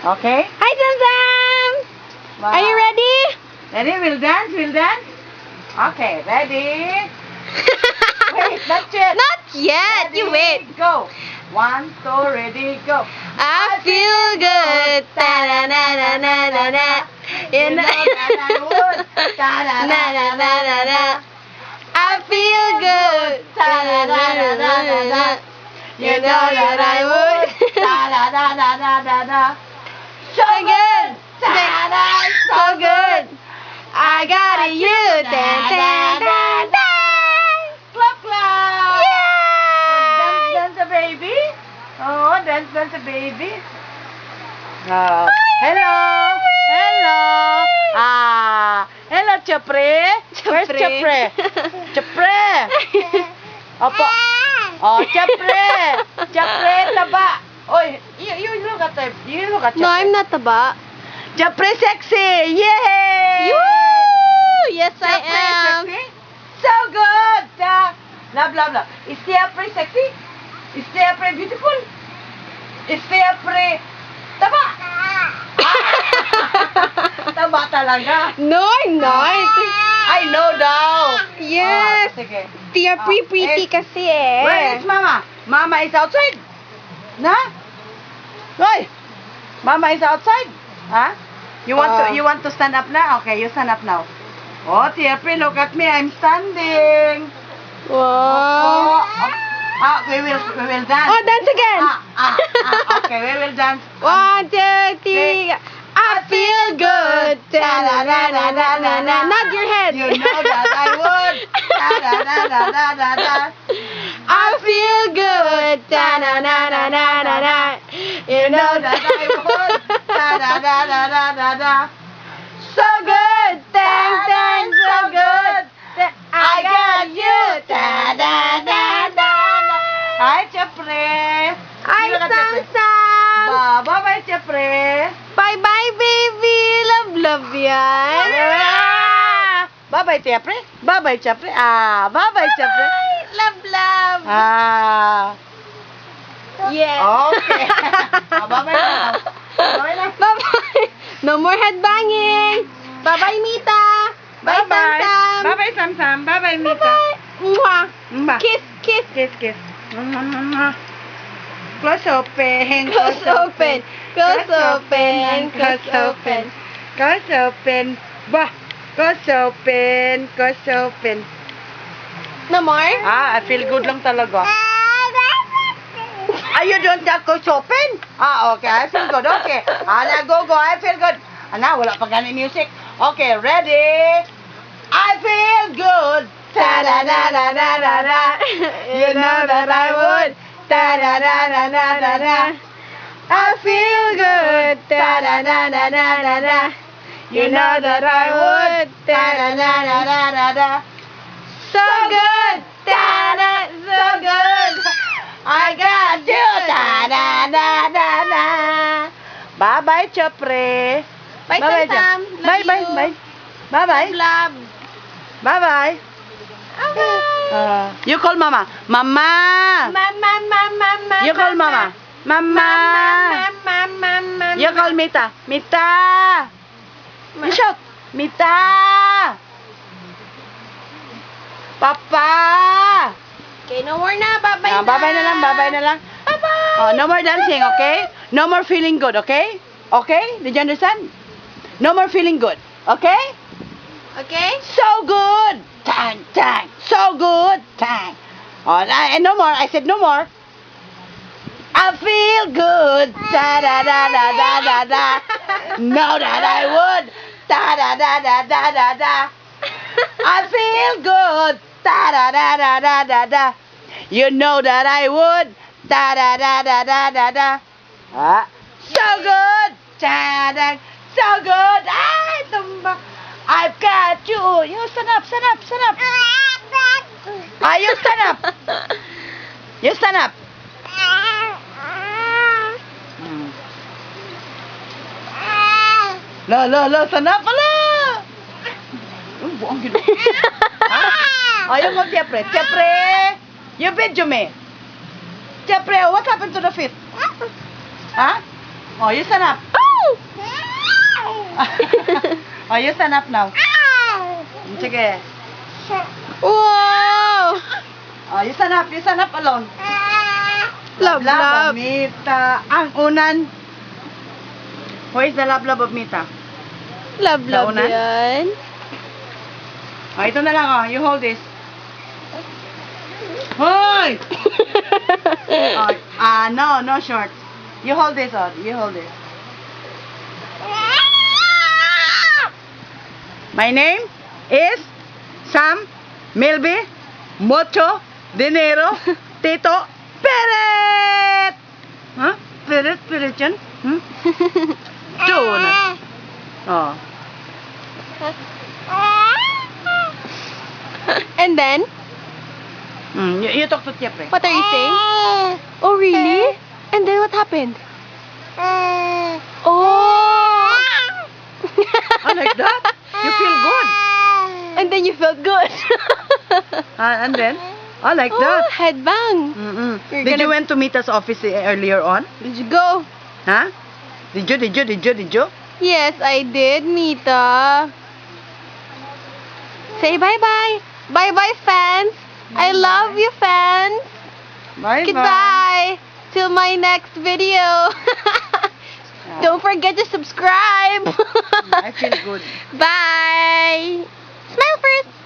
Okay? Hi, Zamzam! Wow. Are you ready? Ready? We'll dance. We'll dance. Okay. Ready? Wait, not yet. Not yet. Ready, You wait. Go. 1, 2, ready, go. I feel good. Ta-da-na-na-na-na-na. You know that I would. Na-na-na-na-na-na. I feel good. Ta-da-na-na-na-na-na. You know that I would. Da-da-da-da-da-da. So good. Ta-da, so good. I got a you. Da-da-da-da. Clap, clap. Yay! Dance, dance a baby. Oh, dance, dance a baby. Oh. Hello. Hello. Hello, Chapre. Where's Chapre? Chapre. Opo. Oh, Chapre. Chapre, taba. Oy, you look at them. You look at Chapre. No, I'm not taba. Chapre sexy. Yay! Woo! Yes, I Chapre am. sexy. So good. Blah, blah, blah. Is Chapre sexy? Is Chapre beautiful? Is Chapre taba? Taba talaga. No, I'm not. I know daw. Yes. Oh, sige. Tia pretty kasi eh. Where is Mama? Mama is outside. Na? Hoy. Mama is outside. Ha? You want to stand up now? Okay, you stand up now. Oh, Tia Pri, look at me. I'm standing. Wow. We will dance. Oh, dance again. Okay, we will dance. 1, 2, 3. I feel good. Da-da-da-da-da-da. Not your head. You know that I would. Da-da-da-da-da-da. I feel good. Da-da-da-da-da-da. You know that I would. Da-da-da-da-da-da. so good. Dang, dang, so good. I got you. Da-da-da-da. Hi, Chapre. Hi, Sam. Bye-bye, Chapre. Bye-bye, baby. Love yan. Bye-bye, Chapre. Bye-bye, Chapre. Bye-bye, Chapre. Love. Yeah. Okay. Bye-bye now. Bye-bye na. Bye-bye. No more headbanging. Bye-bye, Mita. Bye, Bye-bye. Sam. Bye-bye, Sam. Bye-bye, Mita. Bye-bye. Mwah. Mwah. Kiss, kiss. Kiss, kiss. Close open. Close open. Close open. Close open. Close open. Bah. Close open. Close open. No more? I feel good lang talaga. You don't have close open? Okay. I feel good. Okay. Now go. I feel good. Now, wala pa gani music. Okay, ready? I feel good. Ta-da-da-da-da-da-da. You know that I would. Ta-da-da-da-da-da-da. I feel good. Ta-da-da-da-da-da-da. You know that I would. Ta-da-da-da-da-da-da. So good. Ta-da, so good. I got you. Ta-da-da-da-da. Bye-bye, Chapre. Bye, Bye-bye, Sam. Chap. Bye-bye. Bye. Bye-bye. Love. Bye-bye. You call Mama. Mama. Mama. You call Mama. Mama. Mama. You call Mita. Mita. You shout. Mita. Papa. Okay, no more na. Bye-bye na. Bye-bye na lang. Bye-bye na lang. Bye-bye. Oh, no more dancing, okay? No more feeling good, okay? Okay? Did you understand? No more feeling good, okay? Okay? So good. Tang, tang. So good. Tang. Oh, and no more. I said no more. I feel good. Da da da da da da da. Know that I would. Da da da da da da da. I feel good. Da da da da da da da. You know that I would. Da da da da da da da. So good. Da da. So good. Ay, tumba. I've got you. You stand up. Stand up. Stand up. You stand up. You stand up. La, stand up pala. Buong gino. Ayaw mo, Chapre. Chapre, you video me. Chapre, what happened to the feet? Huh? Oh, you stand up. Oh! Oh, you stand up now. Sige. Wow! Oh, you stand up alone. Love, love. of Mita. Ang unan. Who is the love of Mita? Love, love Launan? yan. Oh, ito na lang, oh. You hold this. Hoy! Oh, no short. You hold this, oh. You hold this. My name is Sam Milby Mocho Dinero Tito Peret. Huh? Peret yan? Hmm? Doon. Oh. And then, You talk to Tiepre. what are you saying? Oh, really? And then what happened? Oh! Oh, like that? You feel good. And then you felt good. And then? Oh, like Oh, that. headbang. You're Did you gonna- went to Mita's office earlier on? Did you go? Huh? Did you? Yes, I did, Mita. Say bye-bye. Bye-bye, fans. I love you, fans. Bye. Goodbye. Till my next video. Don't forget to subscribe. I feel good. Bye. Smile first.